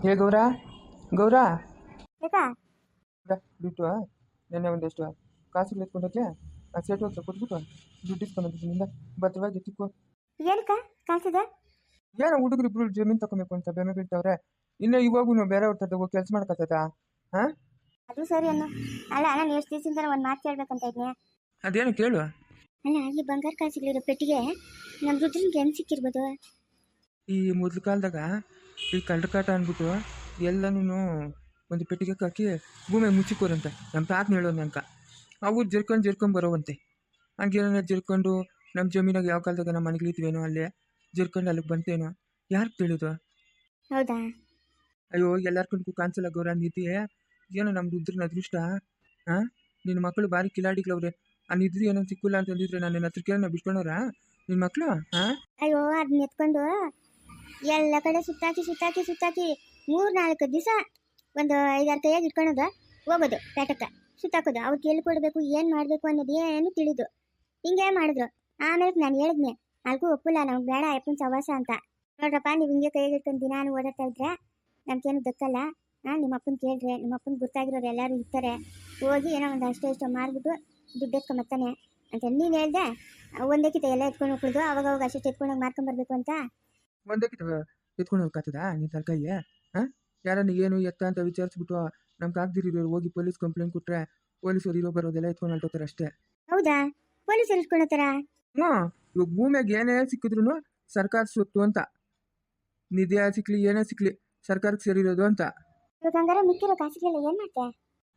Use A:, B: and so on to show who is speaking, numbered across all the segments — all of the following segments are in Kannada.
A: ಹೇ ಗೌರಾ ಗೌರಾ
B: ಯಾಕಾ
A: ಬಿಟ್ಟು ನೆನ್ನೆ ಒಂದೆಷ್ಟು ಕಾಸುಗಳು ಎತ್ಕೊಂಡೋಗ್ಲೆ ಆ ಸೇಟು ಹತ್ರ ಕೊಟ್ಬಿಟ್ಟು ದುಡ್ಡು ಇಸ್ಕೊಂಡೋಗಿದ್ದಿಂದ ಭದ್ರವಾಗಿ ಎತ್ತಿಕ್ಕೋ.
B: ಏನಕ್ಕ ಕಾಸಿದೆ?
A: ಏನೋ ಹುಡುಗರು ಇಬ್ರು ಜಮೀನು ತಗೊಬೇಕು ಅಂತ ಬೆಮೆ ಬೀಳ್ತವ್ರೆ. ಇನ್ನು ಇವಾಗೂ ಬೇರೆಯವ್ರ ಹತ್ರ ಹೋಗಿ ಕೆಲಸ ಮಾಡ್ಕತ್ತದ. ಹಾಂ
B: ಅದು ಸರಿ ಅನ್ನು. ಅಲ್ಲ ನಾನು ಎಷ್ಟು ದಿವಸದಿಂದ ಒಂದು ಮಾತು ಕೇಳ್ಬೇಕಂತ ಇದ್ನೆ.
A: ಅದೇನು ಕೇಳು.
B: ಅಲ್ಲ ಈ ಬಂಗಾರ ಕಾಸುಗಳಿರೋ ಪೆಟ್ಟಿಗೆ ನಮ್ಮ ದುಡ್ಡಿಗೆ ಹೆಂಗೆ ಸಿಕ್ಕಿರ್ಬೋದು?
A: ಈ ಮೊದಲು ಕಾಲದಾಗ ಈ ಕಳ್ಳಕಾಟ ಅಂದ್ಬಿಟ್ಟು ಎಲ್ಲನೂ ಒಂದು ಪೆಟ್ಟಿಗೆ ಹಾಕಿ ಭೂಮಿಗೆ ಮುಚ್ಚಿಕೋರಂತೆ. ನಮ್ಮ ತಾತನ ಹೇಳೋದು ನಂಕ ಅವು ಜರ್ಕೊಂಡು ಬರೋವಂತೆ. ಹಂಗೇನ ಜರ್ಕೊಂಡು ನಮ್ಮ ಜಮೀನಾಗ ಯಾವ ಕಾಲದಾಗ ನಮ್ಮ ಮನೆಗಳಿದ್ವೇನೋ ಅಲ್ಲೇ ಜರ್ಕೊಂಡು ಅಲ್ಲಿಗೆ ಬಂತೇನೋ ಯಾರು ತಿಳಿದು.
B: ಹೌದಾ?
A: ಅಯ್ಯೋ ಎಲ್ಲಾರ್ಕೊಂಡು ಕಾಣಿಸಲ್ಲ ಗೌರ ನಿಧಿ ಏನೋ ನಮ್ಮ ರುದ್ರನ ಅದೃಷ್ಟ. ಹಾಂ ನಿನ್ನ ಮಕ್ಕಳು ಭಾರಿ ಕಿಲಾಡಿಗಳವ್ರೆ. ಆ ನಿಧಿ ಏನೋ ಸಿಕ್ಕಿಲ್ಲ ಅಂತಂದಿದ್ರೆ ನಾನು ನಿನ್ನ ಹತ್ರ ಕೇಳೋಣ ಬಿಟ್ಕೊಂಡವ್ರ ನಿನ್ನ ಮಕ್ಕಳು? ಹಾಂ
B: ಅಯ್ಯೋ ಅದನ್ನ ಎತ್ಕೊಂಡು ಎಲ್ಲ ಕಡೆ ಸುತ್ತಾಕಿ 3-4 ದಿವಸ ಒಂದು 5-6 ಕೈಯಾಗಿ ಇಟ್ಕೊಳೋದು, ಹೋಗೋದು ಪೇಟಕ್ಕೆ ಸುತ್ತಾಕೋದು. ಅವ್ರಿಗೆ ಎಲ್ಲಿ ಕೊಡಬೇಕು ಏನು ಮಾಡಬೇಕು ಅನ್ನೋದು ಏನು ತಿಳಿದು ಹಿಂಗೆ ಮಾಡಿದ್ರು. ಆಮೇಲೆ ನಾನು ಹೇಳಿದ್ನೆ ಅಲ್ಗೂ ಒಪ್ಪಿಲ್ಲ, ನಮ್ಗೆ ಬೇಡ ಅಪ್ಪನ ಸವಾಸ ಅಂತ. ನೋಡ್ರಪ್ಪ ನೀವು ಹಿಂಗೆ ಕೈಯಾಗಿ ಇಟ್ಕೊಂಡು ದಿನಾನು ಓಡಾಡ್ತಾ ಇದ್ರೆ ನಮ್ಗೇನು ದಕ್ಕಲ್ಲ. ನಿಮ್ಮ ಅಪ್ಪನ ಕೇಳ್ರೆ ನಿಮ್ಮ ಅಪ್ಪನ ಗೊತ್ತಾಗಿರೋರು ಎಲ್ಲರೂ ಇರ್ತಾರೆ. ಹೋಗಿ ಏನೋ ಒಂದು ಅಷ್ಟೋ ಮಾರ್ಬಿಟ್ಟು ದುಡ್ಡು ಎತ್ಕೊಂಬರ್ತಾನೆ ಅಂತ ನೀನು ಹೇಳ್ದೆ. ಒಂದಕ್ಕಿಂತ ಎಲ್ಲ ಎತ್ಕೊಂಡು ಹೋಗ್ಬಿಡ್ದು, ಅವಾಗ ಅಷ್ಟು ಎತ್ಕೊಂಡೋಗಿ ಮಾರ್ಕೊಂಬರ್ಬೇಕು ಅಂತ.
A: ಒಂದಕ್ಕೆ ಎತ್ಕೊಂಡು ಹೋಗ್ಕತ್ತದ ನೀ ತರಕಾಯಿ? ಹಾಂ ಯಾರನ್ನ ಏನು ಎತ್ತ ಅಂತ ವಿಚಾರಿಸ್ಬಿಟ್ಟು ನಮ್ಗೆ ಆಗ್ದಿರೋರು ಹೋಗಿ ಪೊಲೀಸ್ ಕಂಪ್ಲೇಂಟ್ ಕೊಟ್ಟರೆ ಪೊಲೀಸರು ಇರೋ ಬರೋದೆಲ್ಲ ಎತ್ಕೊಂಡು ಹೊರಟೋತಾರೆ ಅಷ್ಟೇ.
B: ಹೌದಾ? ಪೊಲೀಸರು ಇಟ್ಕೊಳತ್ತಾರ?
A: ಹ್ಞೂ ಇವಾಗ ಭೂಮಿಯಾಗ ಏನೇ ಸಿಕ್ಕಿದ್ರು ಸರ್ಕಾರ ಸ್ವತ್ತು ಅಂತ. ನಿಧಿ ಸಿಕ್ಲಿ ಏನೇ ಸಿಕ್ಲಿ ಸರ್ಕಾರಕ್ಕೆ ಸೇರಿರೋದು ಅಂತ.
B: ಇವಾಗ ಹಂಗಾರೆ ಮಿಕ್ಕಿರೋ ಕಾಸುಗಳೆಲ್ಲ ಏನು ಮಾಡ್ತೆ?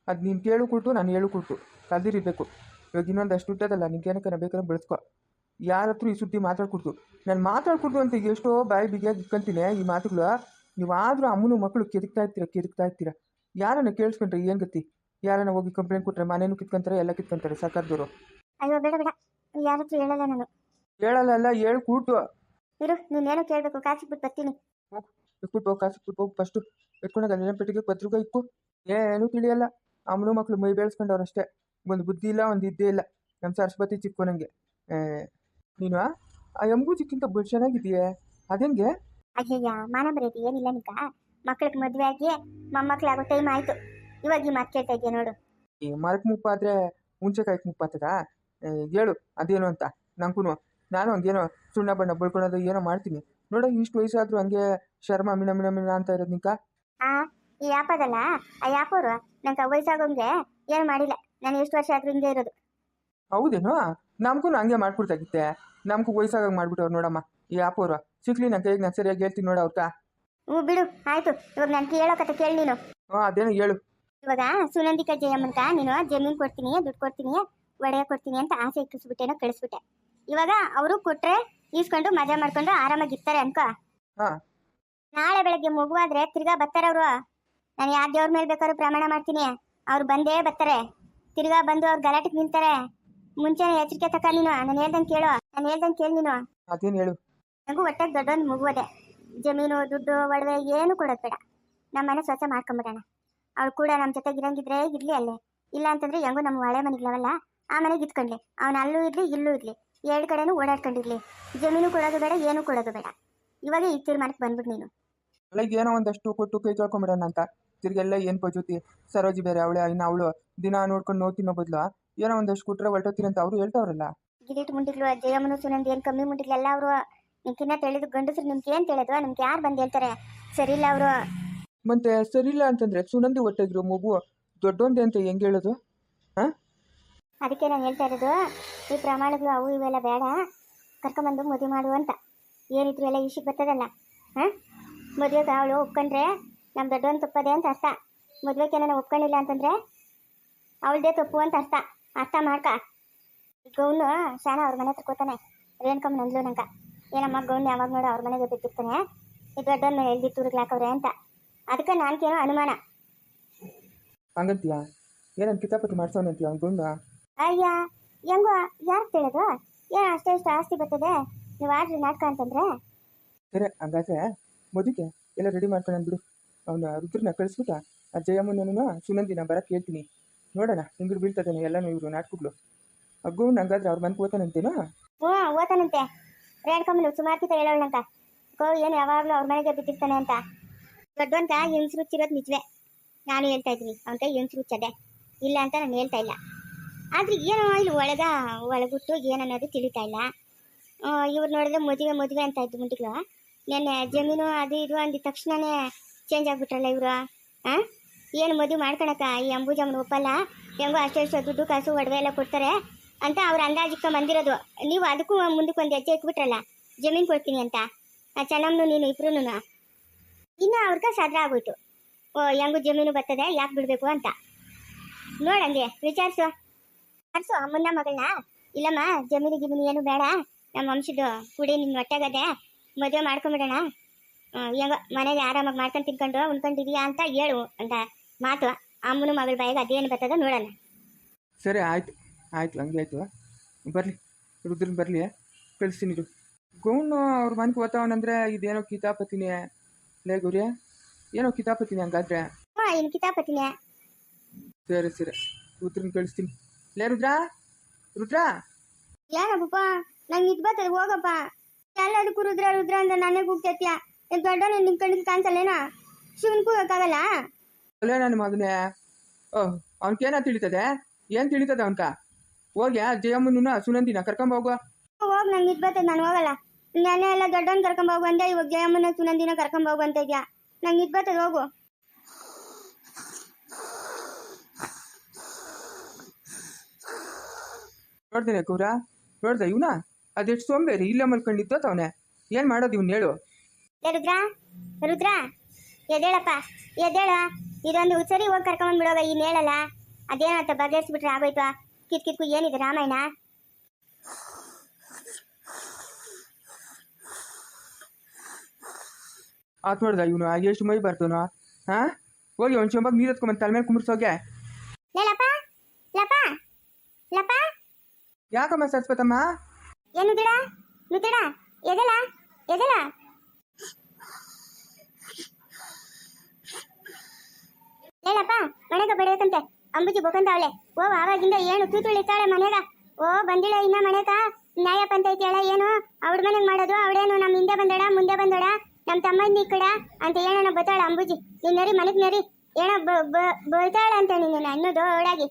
A: ಅದು ನೀನು ಕೇಳು ಕೊಟ್ಟು ನಾನು ಹೇಳು ಕೊಟ್ಟು ಕಲ್ದಿರಬೇಕು. ಇವಾಗ ಇನ್ನೊಂದಷ್ಟು ದುಡ್ಡದಲ್ಲ ನಿನ್ಗೇನಕ್ಕೆ ಬೇಕಾದ್ರೆ ಬೆಳೆಸ್ಕೊ. ಯಾರ ಹತ್ರ ಈ ಸುದ್ದಿ ಮಾತಾಡ್ಕೊಡ್ತು ನಾನು ಮಾತಾಡ್ಕೊಡ್ತು ಅಂತ ಎಷ್ಟೋ ಬಾಯಿ ಬಿಗಿಯಾಗಿ ಇಟ್ಕೊಂತೀನಿ. ಈ ಮಾತುಗಳು ನೀವಾದರೂ ಅಮ್ಮನ ಮಕ್ಕಳು ಕೆದಕ್ತಾ ಇರ್ತೀರ. ಯಾರನ್ನ ಕೇಳಿಸ್ಕೊಂಡ್ರೆ ಏನು ಗತಿ? ಯಾರನ್ನ ಹೋಗಿ ಕಂಪ್ಲೇಂಟ್ ಕೊಟ್ಟರೆ ಮನೇನು ಕಿತ್ಕೊಂತಾರೆ, ಎಲ್ಲ ಕಿತ್ಕೊಂತಾರೆ ಸರ್ಕಾರದವರು.
B: ಅಯ್ಯೋ ಬೇಡ ಯಾರ ಹತ್ರ ಹೇಳಲ್ಲ ನಾನು.
A: ಹೇಳಲ್ಲ ಹೇಳು ಕೂಟು
B: ಇರು, ನೀನೇನೋ ಕೇಳಬೇಕು, ಕಾಸಿಕ್ಬಿಟ್ಟು ಬರ್ತೀನಿ.
A: ಹೋಗು ಇಟ್ಬಿಟ್ಟು ಕಾಸು ಇಟ್ಬಿಟ್ಟು ಹೋಗಿ ಫಸ್ಟು ಎತ್ಕೊಂಡಾಗ ನೆನ ಪೆಟ್ಟಿಗೆ ಪತ್ರಿಕೆ ಇಕ್ಕು. ಏನೂ ತಿಳಿಯಲ್ಲ. ಅಮ್ಮನ ಮಕ್ಕಳು ಮೈ ಬೆಳೆಸ್ಕೊಂಡವ್ರಷ್ಟೇ. ಒಂದು ಬುದ್ಧಿ ಇಲ್ಲ, ಒಂದು ಇದ್ದೇ ಇಲ್ಲ. ನಮ್ಮ ಸರಸ್ವತಿ ಚಿಕ್ಕು ನನಗೆ. ನೀನು ಆ ಎಂಬೂಜಿಕ್ಕಿಂತ ಚೆನ್ನಾಗಿದೆಯೇ? ಅದೇಂಗೆ?
B: ಅಯ್ಯಯ್ಯ ಮಾನ ಬರೆಯೋದು ಏನಿಲ್ಲ ನಿಕ್ಕ. ಮಕ್ಳಿಗೆ ಮದುವೆ ಆಗಿ ಮೊಮ್ಮಕ್ಳಾಗೋ ಟೈಮ್ ಆಯಿತು. ಇವಾಗ ಈ ಮಾತು ಕೇಳ್ತಾ ಇದೆಯಾ ನೋಡು.
A: ಈ ಮರಕ್ಕೆ ಮುಪ್ಪಾದರೆ ಹುಣ್ಸೆಕಾಯಿಗೆ ಮುಪ್ಪಾಗ್ತದ? ಹೇಳು ಅದೇನು ಅಂತ ನಂಗೂ. ನಾನು ಹಂಗೇನೋ ಸುಣ್ಣ ಬಣ್ಣ ಬಳ್ಕೊಳೋದು ಏನೋ ಮಾಡ್ತೀನಿ ನೋಡ. ಇಷ್ಟು ವಯಸ್ಸಾದರೂ ಹಂಗೆ ಶರ್ಮ ಮಿಣ ಮಿಣ ಮಿಣ ಅಂತ ಇರೋದು ನಿಂಕ.
B: ಈ ಆ್ಯಪ್ ಅದಲ್ಲ, ಆ ಆ್ಯಪ್ ಅವರು ನಂಗೆ ವಯಸ್ಸಾಗೋಂಗೆ ಏನು ಮಾಡಿಲ್ಲ. ನಾನು ಎಷ್ಟು ವರ್ಷ ಆದ್ರೂ ಹಿಂಗೆ ಇರೋದು.
A: ಹೌದೇನೋ? ನಮಗೂ ಹಂಗೆ ಮಾಡ್ಕೊಡ್ತಾಗಿತ್ತೆ. ನಮಗೂ ವಯಸ್ಸಾಗ ಮಾಡ್ಬಿಟ್ಟವ್ರು ನೋಡಮ್ಮ ಈ ಆ್ಯಪವ್ರು. ಸಿಕ್ಲಿ ನನ್ನ ಕೈಗೆ ನಾನು ಸರಿಯಾಗಿ ಹೇಳ್ತೀನಿ ನೋಡ ಅವ್ರಕ್ಕ.
B: ಹ್ಞೂ ಬಿಡು ಆಯಿತು. ಇವಾಗ ನನಗೆ ಹೇಳೋ ಕತೆ ಕೇಳಿ ನೀನು.
A: ಅದೇನು ಹೇಳು.
B: ಇವಾಗ ಸುನಂದಿಕಾ ಜಯಮ್ಮನ್ಕ ನೀನು ಜಮೀನು ಕೊಡ್ತೀನಿ, ದುಡ್ಡು ಕೊಡ್ತೀನಿ, ಒಡೆಯ ಕೊಡ್ತೀನಿ ಅಂತ ಆಸೆ ಇಕ್ಕಿಸ್ಬಿಟ್ಟೇನೋ ಕಳಿಸ್ಬಿಟ್ಟೆ. ಇವಾಗ ಅವರು ಕೊಟ್ಟರೆ ಈಸ್ಕೊಂಡು ಮಜಾ ಮಾಡ್ಕೊಂಡು ಆರಾಮಾಗಿರ್ತಾರೆ ಅನ್ಕೋ. ನಾಳೆ ಬೆಳಗ್ಗೆ ಮಗುವಾದ್ರೆ ತಿರ್ಗಾ ಬರ್ತಾರೆ ಅವರು. ನಾನು ಯಾವ ದೇವ್ರ ಮೇಲೆ ಬೇಕಾದ್ರೂ ಪ್ರಮಾಣ ಮಾಡ್ತೀನಿ, ಅವ್ರು ಬಂದೇ ಬರ್ತಾರೆ. ತಿರ್ಗಾ ಬಂದು ಅವ್ರು ಗಲಾಟೆಗೆ ನಿಲ್ತಾರೆ. ಮುಂಚೆನೇ ಎಚ್ಚರಿಕೆ ತಕ ನೀನು. ನಾನು ಹೇಳ್ದಂಗೆ ಕೇಳು ನೀನು.
A: ಅದೇನು ಹೇಳು.
B: ನನಗೂ ಹೊಟ್ಟೆಗೆ ದೊಡ್ಡೊಂದು ಮಗುವದೆ. ಜಮೀನು ದುಡ್ಡು ಒಡವೆ ಏನು ಕೊಡೋದು ಬೇಡ. ನಮ್ಮ ಮನೆ ಸ್ವಚ್ಛ ಮಾಡ್ಕೊಂಬಿಡೋಣ. ಅವ್ಳು ಕೂಡ ನಮ್ಮ ಜೊತೆಗೆ ಇರಂಗಿದ್ರೆ ಇರ್ಲಿ ಅಲ್ಲೇ. ಇಲ್ಲ ಅಂತಂದ್ರೆ ಹೆಂಗೋ ನಮ್ಮ ಹಳೆ ಮನೆಗಳವಲ್ಲ, ಆ ಮನೆಗೆ ಇದ್ಕೊಂಡ್ಲಿ. ಅವನು ಅಲ್ಲೂ ಇರ್ಲಿ ಇಲ್ಲೂ ಇರ್ಲಿ, 2 ಕಡೆನೂ ಓಡಾಡ್ಕೊಂಡಿರ್ಲಿ. ಜಮೀನು ಕೊಡೋದು ಬೇಡ, ಏನು ಕೊಡೋದು ಬೇಡ. ಇವಾಗ ಈ ತೀರ್ಮಾನಕ್ಕೆ ಬಂದ್ಬಿಟ್ಟು ನೀನು.
A: ಒಳಗೆ ಏನೋ ಒಂದಷ್ಟು ಕೊಟ್ಟು ಕೈ ತೊಳ್ಕೊಂಬಿಡೋಣ ಅಂತ. ತಿರ್ಗೆಲ್ಲ ಏನು ಪಜೂತಿ ಸರೋಜಿ ಬೇರೆ ಅವಳೆ. ಇನ್ನು ಅವಳು ದಿನ ನೋಡ್ಕೊಂಡು ನೋಡ್ತಿನ್ನೋ ಬದಲು ಏನೋ ಒಂದಷ್ಟು ಕೊಟ್ಟರೆ ಹೊರಟೋತೀರಿ ಅಂತ ಅವರು ಹೇಳ್ತಾವ್ರಲ್ಲ.
B: ಗಿರೀಟ್ ಮುಂಡಿಗಳು ಜಯಮ್ಮನು ಸುನಂದಿ ಏನು ಕಮ್ಮಿ ಮುಂಡಿಗ್ಲೆಲ್ಲ ಅವರು. ನಿಮ್ಗಿನ್ನ ತಿಳಿದು ಗಂಡಸ್ರು ನಿಮ್ಗೆ ಏನು ತಿಳಿದು ನಿಮ್ಗೆ ಯಾರು ಬಂದು ಹೇಳ್ತಾರೆ? ಸರಿಯಿಲ್ಲ ಅವರು.
A: ಮತ್ತೆ ಸರಿಯಿಲ್ಲ ಅಂತಂದ್ರೆ ಸುನಂದಿ ಹೊಟ್ಟೆಗಿರೋ ಮಗು ದೊಡ್ಡೊಂದೇ ಅಂತ ಹೆಂಗೆ ಹೇಳೋದು?
B: ಅದಕ್ಕೆ ನಾನು ಹೇಳ್ತಾ ಇರೋದು, ಈ ಪ್ರಮಾಣಗಳು ಅವು ಇವೆಲ್ಲ ಬೇಡ, ಕರ್ಕೊಂಬಂದು ಮದುವೆ ಮಾಡು ಅಂತ. ಏನಿದ್ರು ಎಲ್ಲ ಇಶಿಗೆ ಬರ್ತದಲ್ಲ. ಮದುವೆಗೆ ಅವಳು ಒಪ್ಕೊಂಡ್ರೆ ನಮ್ಮ ದೊಡ್ಡವನು ತಪ್ಪದೆ ಅಂತ ಅರ್ಥ. ಮದುವೆಗೆ ನಾನು ಒಪ್ಕೊಂಡಿಲ್ಲ ಅಂತಂದರೆ ಅವಳದೇ ತಪ್ಪು ಅಂತ ಅರ್ಥ ಮಾಡ್ಕ. ಗೌನು ಶಾನ ಅವ್ರ ಮನೆ ಹತ್ರ ಕೂತಾನೆ. ರೇಣುಕಮ್ಮ ನಂದ್ಲು ನಂಗೆ, ಏನಮ್ಮ ಗೌನ್ ಯಾವಾಗ ನೋಡು ಅವ್ರ ಮನೆಗೆ ಬಿಟ್ಟಿರ್ತಾನೆ, ಈ ದೊಡ್ಡವನ ಮೇಲೆ ಎಲ್ದಿ ತೂರಿಗೆ ಹಾಕವ್ರೆ ಅಂತ. ಅದಕ್ಕೆ ನನಗೇನೋ ಅನುಮಾನ.
A: ಹಂಗಂತೀಯ? ಏನಂತ ಕಿತಾಪತಿ ಮಾಡ್ಸೋನಂತೀಯ ಅವ್ನು ಗೌಂಡ?
B: ಅಯ್ಯ ಹೆಂಗೋ ಯಾರು ತಿಳಿದು? ಏನು ಅಷ್ಟೇ ಇಷ್ಟು ಆಸ್ತಿ ಬರ್ತದೆ ನೀವು ಆಡ್ರಿ ನಾಟಕ ಅಂತಂದ್ರೆ?
A: ಸರಿ ಹಂಗಾದ್ರೆ ಮದುವೆಗೆ ಎಲ್ಲ ರೆಡಿ ಮಾಡ್ಕೊಂಡು ಬಿಡು. ಅವನ ರುದ್ರನ್ನ ಕಳಿಸ್ಬಿಟ್ಟ ಆ ಜಯಮ್ಮನೂ ಸುನಂದಿನ ಬರಕ್ಕೆ ಹೇಳ್ತೀನಿ. ನೋಡೋಣ ಹಿಂಗಿರು ಬೀಳ್ತದೇನೆ ಎಲ್ಲನೂ ಇವರು ನಾಟಕಗಳು. ಅಗ್ಗವ್ನು ಹಂಗಾದ್ರೆ ಅವ್ರ ಮನ್ಗೆ ಓದ್ತಾನಂತೇನೋ?
B: ಹ್ಞೂ ಓದ್ತಾನಂತೆ. ರೇಣುಕಮ್ಮನು ಸುಮಾರು ಕಿತ ಹೇಳೋಳಂತ. ಗೋ ಏನು ಯಾವಾಗಲೂ ಅವ್ರ ಮನೆಗೆ ಬಿದ್ದಿರ್ತಾನೆ ಅಂತ. ದೊಡ್ಡವನ್ಕ ಹೆಂಗ್ಸ್ರು ಚಿರೋದು ನಿಜವೇ. ನಾನು ಹೇಳ್ತಾ ಇದ್ದೀನಿ ಅವನ್ಕ ಹೆಂಗ್ಸ್ರು ಚದೆ ಇಲ್ಲ ಅಂತ ನಾನು ಹೇಳ್ತಾ ಇಲ್ಲ. ಆದ್ರೆ ಏನೋ ಇಲ್ಲಿ ಒಳಗುಟ್ಟು ಏನನ್ನೋದು ತಿಳಿತಾ ಇಲ್ಲ. ಇವ್ರು ನೋಡಿದ್ರೆ ಮದುವೆ ಅಂತ ಇದ್ದು ಮುಂಟಿಗಳು ನೆನ್ನೆ ಜಮೀನು ಅದು ಇದು ಅಂದಿದ ತಕ್ಷಣನೇ ಚೇಂಜ್ ಆಗ್ಬಿಟ್ರಲ್ಲ ಇವರು. ಏನು ಮದುವೆ ಮಾಡ್ಕೊಳಕ ಈ ಅಂಬುಜಮ್ಮನ ಒಪ್ಪಲ್ಲ, ಹೆಂಗೋ ಅಷ್ಟೆಷ್ಟು ದುಡ್ಡು ಕಾಸು ಒಡವೆ ಎಲ್ಲ ಕೊಡ್ತಾರೆ ಅಂತ ಅವ್ರು ಅಂದಾಜಿಕ್ಕ ಬಂದಿರೋದು. ನೀವು ಅದಕ್ಕೂ ಮುಂದಕ್ಕೆ ಒಂದು ಹೆಜ್ಜೆ ಇಟ್ಬಿಟ್ರಲ್ಲ ಜಮೀನು ಕೊಡ್ತೀನಿ ಅಂತ. ಚೆನ್ನಮ್ಮನು ನೀನು ಇಬ್ರು ಇನ್ನು ಅವ್ರಗ ಸದ್ರ ಆಗೋಯ್ತು. ಹೆಂಗು ಜಮೀನು ಬರ್ತದೆ ಯಾಕೆ ಬಿಡಬೇಕು ಅಂತ ನೋಡಂಗೆ ವಿಚಾರಿಸು ಅಮ್ಮನ ಮಗಳನ್ನ. ಇಲ್ಲಮ್ಮ ಜಮೀನು ಗಿಮೀನು ಏನು ಬೇಡ, ನಮ್ಮ ವಂಶದ್ದು ಕುಡಿ ನಿನ್ನ ಹೊಟ್ಟೆಗದೆ ಮದುವೆ ಮಾಡ್ಕೊಂಬಿಡೋಣ, ಹೆಂಗೋ ಮನೆಗೆ ಆರಾಮಾಗಿ ಮಾಡ್ಕೊಂಡು ತಿನ್ಕೊಂಡು ಉಣ್ಕೊಂಡಿದೀಯಾ ಅಂತ ಹೇಳು ಅಂತ ಮಾತು. ಅಮ್ಮನ ಮಗಳ ಬಾಯಿಗೆ ಅದೇನು ಬರ್ತದ ನೋಡೋಣ.
A: ಸರಿ ಆಯ್ತು ಹಂಗೆ ಆಯ್ತು. ಬರಲಿ ರುದ್ರನ್ ಬರಲಿ, ಕಳಿಸ್ತೀನಿ ಇದು. ಗೌನು ಅವ್ರ ಮನೆಗೆ ಓದ್ತಾವನಂದ್ರೆ ಇದೇನೋ ಕಿತಾಪತಿನೇ ಲೇ ಗೌರಿಯ, ಏನೋ ಕಿತಾಪತಿನೇ ಹಂಗಾದ್ರೆ.
B: ಏನು ಕಿತಾಪತಿನೇ?
A: ಸರಿ ರುದ್ರನ್ ಕಳಿಸ್ತೀನಿ. ಲೇ ರುದ್ರ
B: ಏನಪ್ಪ ನಂಗೆ ಇದು ಬರ್ತದೆ ಹೋಗಪ್ಪ. ಎಲ್ಲದಕ್ಕೂ ರುದ್ರ ಅಂತ ನಾನೇ ಕೂಗ್ತೈತ್ಯ. ದೊಡ್ಡ ನಿನ್ ಕಣ್ಣಿಗೆ ಕಾಣಿಸಲ್ಲೇನಾ? ಶಿವನ್ ಕೂಗಕ್ಕಾಗಲ್ಲ?
A: ಅಲ್ಲೇ ನನ್ನ ಮಗನೇ, ಅವನ್ಕೇನ ತಿಳಿತದೆ? ಏನು ತಿಳಿತದೆ ಅವನ್ಕ? ಹೋಗ್ಯಾ ಜಯಮ್ಮನ ಸುನಂದಿನ ಕರ್ಕೊಂಬೋಗುವ.
B: ಹೋಗ್ ನಂಗೆ ಇದು ಬರ್ತದೆ, ನಾನು ಹೋಗಲ್ಲ. ನೆನೆ ಎಲ್ಲ ದೊಡ್ಡವನ್ ಕರ್ಕೊಂಬೋಗು ಅಂದೆ, ಇವಾಗ ಜಯಮ್ಮನ ಸುನಂದಿನ ಕರ್ಕೊಂಬೋಗು ಅಂತ ಇದ್ಯಾ. ನಂಗೆ ಇದು ಬರ್ತದೆ, ಹೋಗು.
A: ನೋಡ್ದೇನೆ ಗೌರ, ನೋಡ್ದ ಇವನ ಅದೆಷ್ಟು ಸೋಂಬೇರಿ ಇಲ್ಲೇ ಮಲ್ಕೊಂಡಿದ್ದು ಅವನೇ. ಏನು ಮಾಡೋದು ಇವ್ನು ಹೇಳು.
B: ರುದ್ರ ಎದ್ದೇಳಪ್ಪ, ಎದ್ದೇಳ. ಇದೊಂದು ಸರಿ ಹೋಗಿ ಕರ್ಕೊಂಡ್ಬಿಡೋಗ. ಈ ನೇಳಲ್ಲ ಅದೇನಂತ ಬಗೆಹರಿಸ್ಬಿಟ್ರೆ ಆಗೋಯ್ತು. ಕಿತ್ಕು ಏನಿದೆ ರಾಮಾಯಣ?
A: ಆತ್ ನೋಡ್ದ ಇವನು ಎಷ್ಟು ಮೈ ಬರ್ತವನು. ಹೋಗಿ ಒಂದು ಚೊಂಬಾಗ ನೀರು ಎತ್ಕೊಂಬಂದು ತಲೆ ಮೇಲೆ ಕುಂಬರ್ಸೋಗೆ. ಯಾಕಮ್ಮ ಸರಸ್ವತಮ್ಮ?
B: ಏನು ಎದಳ ಹೇಳಪ್ಪ. ಮನೆಗ ಬಡಿಯಕಂತೆ ಅಂಬುಜಿ ಬೊಕಂತಾವಳೆ. ಆವಾಗಿಂದ ಏನು ತೂತುಳಿತಾಳೆ ಮನೆಗ. ಬಂದಿಳ ಇನ್ನ ಮನೆಗ ನ್ಯಾಯ ಪಂಚಾಯತಿ ಹೇಳ ಏನು ಅವ್ರ ಮನೆಗೆ ಮಾಡೋದು. ಅವಳೇನು ನಮ್ಮ ಹಿಂದೆ ಬಂದಳ ಮುಂದೆ ಬಂದಳ ನಮ್ಮ ತಮ್ಮಂದಿ ಕಡ ಅಂತ ಏನೋ ಬತ್ತಾಳ ಅಂಬುಜಿ. ನೀನ್ ನರಿ ಮನೆಗ್ ನರಿ ಏನೋ ಬತ್ತಾಳ ಅಂತ ನೀನು ಇನ್ನೂ ದೊಡ್ಡಾಗಿ.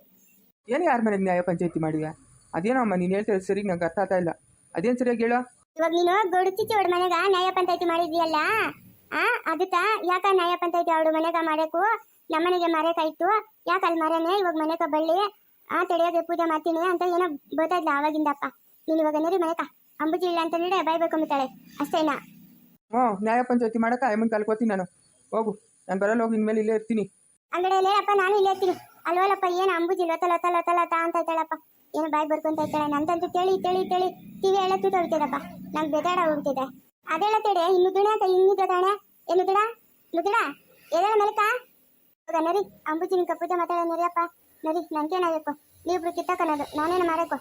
A: ಏನು ಯಾರ ಮನೆಗೆ ನ್ಯಾಯ ಪಂಚಾಯತಿ ಮಾಡಿದ? ಅದೇನೋ ಅಮ್ಮ ನೀನು ಹೇಳ್ತಾರೆ ಸರಿ, ನಂಗೆ ಅರ್ಥ ಆಗ್ತಾ ಇಲ್ಲ. ಅದೇನು ಸರಿಯಾಗಿ ಹೇಳೋ.
B: ಇವಾಗ ನೀನು ಗೌಡಚಿಚ್ಚಿ ಅವಳ ಮನೆಗ ನ್ಯಾಯ ಪಂಚಾಯತಿ ಮಾಡಿದ್ಯಲ್ಲ, ಅದಕ್ಕ ಯಾಕ ನ್ಯಾಯ ಪಂಚಾಯತಿ ಅವಳ ಮನೆಗ ಮಾಡಬೇಕು, ನಮ್ಮನೆಗೆ ಮರೆಕಾಯ್ತು ಯಾಕೆ ಅಲ್ಲಿ ಮರನೇ ಇವಾಗ ಮನೆಗ ಬಳ್ಳಿ ತಡೆಯೋಕೆ ಪೂಜೆ ಮಾಡ್ತೀನಿ ಅಂತ ಏನೋ ಗೊತ್ತಾಯ್ತಲ್ಲ ಆವಾಗಿಂದಪ್ಪ. ನೀನು ಇವಾಗ ನರಿ ಮನೆಕ ಅಂಬುಜಿ ಇಲ್ಲ ಅಂತ ನೀಡೆ ಬೈಬೇಕೊಂಬಿಟ್ಟಾಳೆ ಅಷ್ಟೇನಾ?
A: ನ್ಯಾಯ ಪಂಚಾಯತಿ ಮಾಡಕ ಅಮ್ಮನ ಕಲ್ಕೋತೀನಿ ನಾನು. ಹೋಗು, ನಾನು ಬರಲ್ಲ, ಹೋಗಿ ಇನ್ಮೇಲೆ ಇಲ್ಲೇ ಇರ್ತೀನಿ.
B: ಅಂಗಡಿಯಲ್ಲೇ ಅಪ್ಪ ನಾನು ಇಲ್ಲೇ ಇರ್ತೀನಿ. ಅಲ್ವಲ್ಲಪ್ಪ ಏನು ಅಂಬುಜಿ ಲತ ಅಂತ ಇದ್ದಾಳಪ್ಪ. ಏನು ಬಾಯಿ ಬರ್ಕೊಂತ ಇದ್ದಾಳೆ. ನಂದಂತೂ ತಿಳಿ ಟಿವಿ ಎಲ್ಲ ತೂತೋಗ್ತಿದಪ್ಪ. ನಂಗೆ ಬೆದಾಡ ಹೋಗ್ತಿದೆ. ಅದೆಲ್ಲ ತಡೆ ಇನ್ನು ದುಡಿಯಾಕ ಇನ್ನಿದ್ದಾಳೆ. ಏನು ನುದಿಡ ಎದಳ ಮೆಲಕ ಇವಾಗ ನರಿ ಅಂಬುಜಿ ನಿನ್ ಕಪ್ಪುಜ ಮಾತಾಡ ನರಿಯಪ್ಪ. ನರಿ ನಂಗೇನಾಗಬೇಕು, ನೀವಿಬ್ರು ಕಿತ್ತಕನ್ನೋದು ನಾನೇನು ಮಾಡಬೇಕು.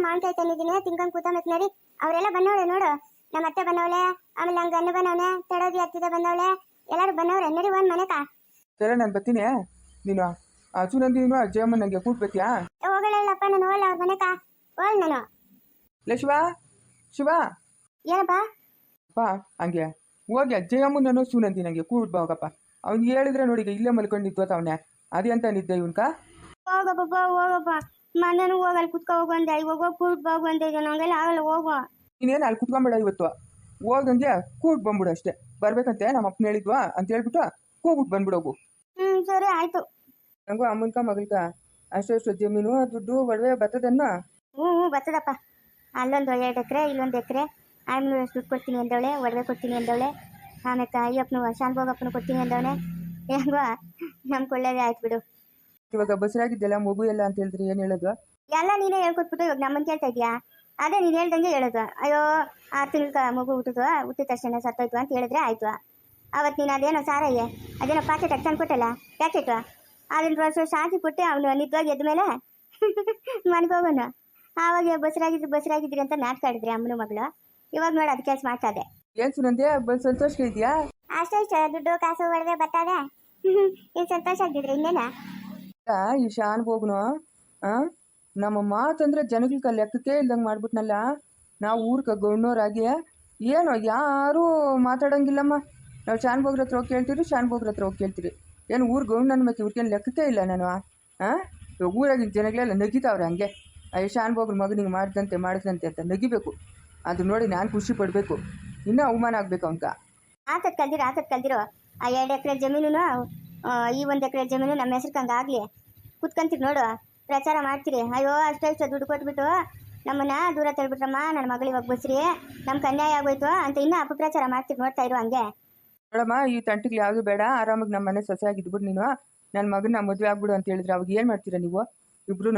B: ಮಾನ್ಕಾಯಿ ತಂದಿದ್ದೀನಿ ತಿನ್ಕೊಂಡ್ ಕೂತಂಬತ್ ನರಿ. ಅವರೆಲ್ಲ ಬಂದವಳೆ ನೋಡು, ನಮ್ಮ ಅತ್ತೆ ಬಂದವಳೆ, ಆಮೇಲೆ ನಂಗೆ ಗಣ್ಣು ಬಂದವನೆ, ತಡೋದಿ ಹತ್ತಿದ ಬಂದವಳೆ, ಎಲ್ಲರೂ ಬಂದವ್ರೆ. ನರಿ ಒಂದ್ ಮನೆಕ.
A: ಸರಿ ನಾನು ಬರ್ತೀನಿ. ನೀನು ಸುನಂದಿನೂ ಜಯಮ್ಮ ನನಗೆ ಕೂಟ್ಬೇಕ್ಯಾ?
B: ಹೋಗಳಲ್ಲಪ್ಪ ನಾನು ಹೋಗಲ್ಲ ಅವ್ರ ಮನೆಕ. ಹೋಳ್ ನಾನು.
A: ಲೇ ಶಿವ
B: ಏನಪ್ಪ?
A: ಬಾ ಹಂಗೆ ಹೋಗ್ಯ ಜಯಮ್ಮನೂ ಸುನಂದಿ ನನಗೆ ಕೂಟ್ ಹೋಗಪ್ಪ. ಅವ್ನಿಗೆ ಹೇಳಿದ್ರೆ ನೋಡಿ ಇಲ್ಲೇ ಮಲ್ಕೊಂಡಿದ್ದು ಅವನೇ. ಅದೇ ಅಂತ ನಿದ್ದೆ ಇವನ್ಕ.
B: ಹೋಗಪ್ಪ ಮನೇನು ಹೋಗಲ್ಲ ಕುತ್ಕೊ ಹೋಗು ಅಂದೆ. ಇವಾಗ ಹೋಗಿ ಕೂಟ್ ಬಾಗು ಅಂತ ಇದೆ. ನಂಗೆಲ್ಲ ಆಗಲ್ಲ, ಹೋಗು.
A: ನೀನೇನು ಅಲ್ಲಿ ಕುತ್ಕೊಂಬೇಡ ಇವತ್ತು. ಹೋಗಂಗೆ ಕೂಟ್ ಬಂದ್ಬಿಡು ಅಷ್ಟೇ. ಬರ್ಬೇಕಂತೆ ನಮ್ಮ ಅಪ್ಪನ ಹೇಳಿದ್ವಾ ಅಂತ ಹೇಳ್ಬಿಟ್ಟು ಕೂಗ್ಬಿಟ್ಟು ಬಂದ್ಬಿಡೋಗು.
B: ಸರಿ ಆಯ್ತು.
A: ನಂಗೂ ಅಮ್ಮನ್ಕ ಮಗಳ್ಕ ಅಷ್ಟು ಜಮೀನು ದುಡ್ಡು ಒಡವೆ ಬರ್ತದನ್ನ.
B: ಬರ್ತದಪ್ಪ. ಅಲ್ಲೊಂದು 2 ಎಕರೆ ಇಲ್ಲೊಂದು ಎಕರೆ. ಆಮೇಲೆ ದುಡ್ಡು ಕೊಡ್ತೀನಿ ಅಂದವಳೆ, ಒಡವೆ ಕೊಡ್ತೀನಿ ಅಂದವಳೆ. ಆಮೇಲೆ ಅಯ್ಯಪ್ಪನು ಶಾನ್ಭೋಗಪ್ಪನು ಕೊಡ್ತೀನಿ ಅಂದವನೆ. ಹೆಂಗೋ ನಮ್ಮ ಕೊಳ್ಳೇದೇ ಆಯ್ತು ಬಿಡು.
A: ಇವಾಗ ಬಸರಾಗಿದ್ದೆಲ್ಲ ಮಗು ಎಲ್ಲ ಅಂತ ಹೇಳಿದ್ರಿ, ಏನು ಹೇಳೋದು?
B: ಎಲ್ಲ ನೀನೇ ಹೇಳ್ಕೊಟ್ಬಿಟ್ಟು ಇವಾಗ ನಮ್ಮನ್ನು ಕೇಳ್ತಾ ಇದೀಯಾ? ಅದೇ ನೀನು ಹೇಳ್ದಂಗೆ ಹೇಳೋದು. ಅಯ್ಯೋ 6 ತಿಂಗಳ ಮಗು ಹುಟ್ಟಿದ ತಕ್ಷಣ ಸತ್ತೋಯ್ತು ಅಂತ ಹೇಳಿದ್ರೆ ಆಯ್ತು. ಅವತ್ತು ನೀನು ಅದೇನೋ ಸಾರಯ್ಯ ಅದೇನೋ ಪಾಕೆಟ್ ತಂದು ಕೊಟ್ಟಲ್ಲ ಪ್ಯಾಕೆಟು, ಅದನ್ನ ವರ್ಷ ಹಾಕಿ ಕೊಟ್ಟು ಅವನು ನಿದ್ವಾಗಿ ಎದ್ದ ಮೇಲೆ ಮನೆಗೆ ಹೋಗೋಣ. ಆವಾಗ ಬಸರಾಗಿದ್ರಿ ಅಂತ ನಾಟಕ ಆಡಿದ್ರಿ ಅಮ್ಮನ ಮಗಳು. ಇವಾಗ ನೋಡಿ ಅದು ಕೆಲಸ ಮಾಡ್ತಾ ಇದೆ.
A: ಏನು ಸುನಂದೆ ಸಂತೋಷ ಇದೆಯಾ?
B: ಅಷ್ಟೇ ದುಡ್ಡು ಕಾಸು ಒಡವೆ ಬರ್ತದೆ. ಏನು ಸಂತೋಷ ಆಗಿದ್ರೆ ಇನ್ನೇನ?
A: ಈ ಶಾನ್ಭೋಗ್ನು ನಮ್ಮ ಮಾತಂದ್ರೆ ಜನಗಳ ಲೆಕ್ಕಕ್ಕೆ ಇಲ್ದಂಗೆ ಮಾಡ್ಬಿಟ್ನಲ್ಲ. ನಾವು ಊರ್ಕ ಗೌಣ್ಣವರಾಗಿ ಏನೋ ಯಾರೂ ಮಾತಾಡೋಂಗಿಲ್ಲಮ್ಮ. ನಾವು ಶಾನ್ಭೋಗ್ರ ಹತ್ರ ಹೋಗಿ ಕೇಳ್ತೀರಿ, ಶಾನ್ಭೋಗ್ರ ಹತ್ರ ಹೋಗಿ ಕೇಳ್ತೀರಿ. ಏನು ಊರು ಗೌಂಡ್ ನನ್ನ ಮತ್ತೆ ಇವ್ರಿಗೇನು ಲೆಕ್ಕಕ್ಕೆ ಇಲ್ಲ ನಾನು. ಹಾಂ, ಇವಾಗ ಊರಾಗಿನ ಜನಗಳೆಲ್ಲ ನಗಿತಾವ್ರೆ ಹಂಗೆ. ಅಯ್ಯೋ ಶಾನ್ಭೋಗ್ರ ಮಗನಿಗೆ ಮಾಡಿದಂತೆ ಅಂತ ನಗಿಬೇಕು. ಅದು ನೋಡಿ ನಾನು ಖುಷಿ ಪಡಬೇಕು, ಇನ್ನೂ ಅವಮಾನ ಆಗ್ಬೇಕು ಅವನ್ಕ.
B: ಆತತ್ ಕಲ್ದಿರೋ ಆ 2 ಎಕರೆ ಜಮೀನು ಈ 1 ಎಕರೆ ಜಮೀನು ನಮ್ಮ ಹೆಸ್ರಿಗೆ ಆಗಲಿ ಕುತ್ಕೊಂತೀರಿ ನೋಡು, ಪ್ರಚಾರ ಮಾಡ್ತೀರಿ. ಅಯ್ಯೋ ಅಷ್ಟೇ ದುಡ್ಡು ಕೊಟ್ಬಿಟ್ಟು ನಮ್ಮನ್ನ ದೂರ ತಳ್ಬಿಟ್ರಮ್ಮ, ನನ್ನ ಮಗಳು ಇವಾಗ ಬಸ್ರಿ, ನಮ್ಗೆ ಅನ್ಯಾಯ ಆಗೋಯ್ತು ಅಂತ ಇನ್ನೂ ಅಪಪ್ರಚಾರ ಮಾಡ್ತೀರಿ. ನೋಡ್ತಾ ಇರೋ ಹಂಗೆ
A: ನೋಡಮ್ಮ, ಈ ತಂಟಿಗೆ ಯಾವುದು ಬೇಡ, ಆರಾಮಾಗಿ ನಮ್ಮ ಮನೆ ಸೊಸೆ ಆಗಿದ್ಬಿಡು ನೀನು. ನನ್ನ ಮಗನ ಮದುವೆ ಆಗ್ಬಿಡು ಅಂತ ಹೇಳಿದ್ರೆ ಅವಾಗ ಏನು ಮಾಡ್ತೀರಾ ನೀವು ಇಬ್ರು?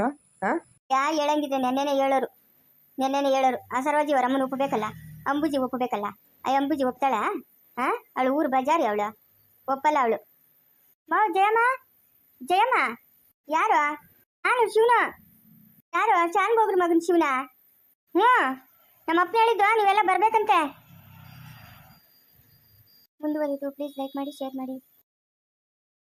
A: ಹಾಂ,
B: ಹೇಳಂಗಿದೆ ನೆನ್ನೆನೇ ಹೇಳೋರು ಆ ಸರ್ವಜಿ ಅವ್ರ ಅಮ್ಮನ ಒಪ್ಪಬೇಕಲ್ಲ, ಅಂಬುಜಿ ಒಪ್ಪಬೇಕಲ್ಲ. ಆ ಅಂಬುಜಿ ಒಪ್ತಾಳ? ಹಾಂ, ಅವಳು ಊರು ಬಜಾರಿ, ಅವಳು ಒಪ್ಪಲ್ಲ ಅವಳು. ಜಯಮ್ಮ ಯಾರು? ನಾನು ಶಿವನ. ಯಾರು? ಶಾನ್ಭೋಗ್ರ ಮಗನ ಶಿವನ. ಹ್ಞೂ, ನಮ್ಮ ಅಪ್ಪ ಹೇಳಿದ್ದು ನೀವೆಲ್ಲ ಬರ್ಬೇಕಂತೆ. ಮುಂದುವರಿದು ಪ್ಲೀಸ್ ಲೈಕ್ ಮಾಡಿ, ಶೇರ್ ಮಾಡಿ.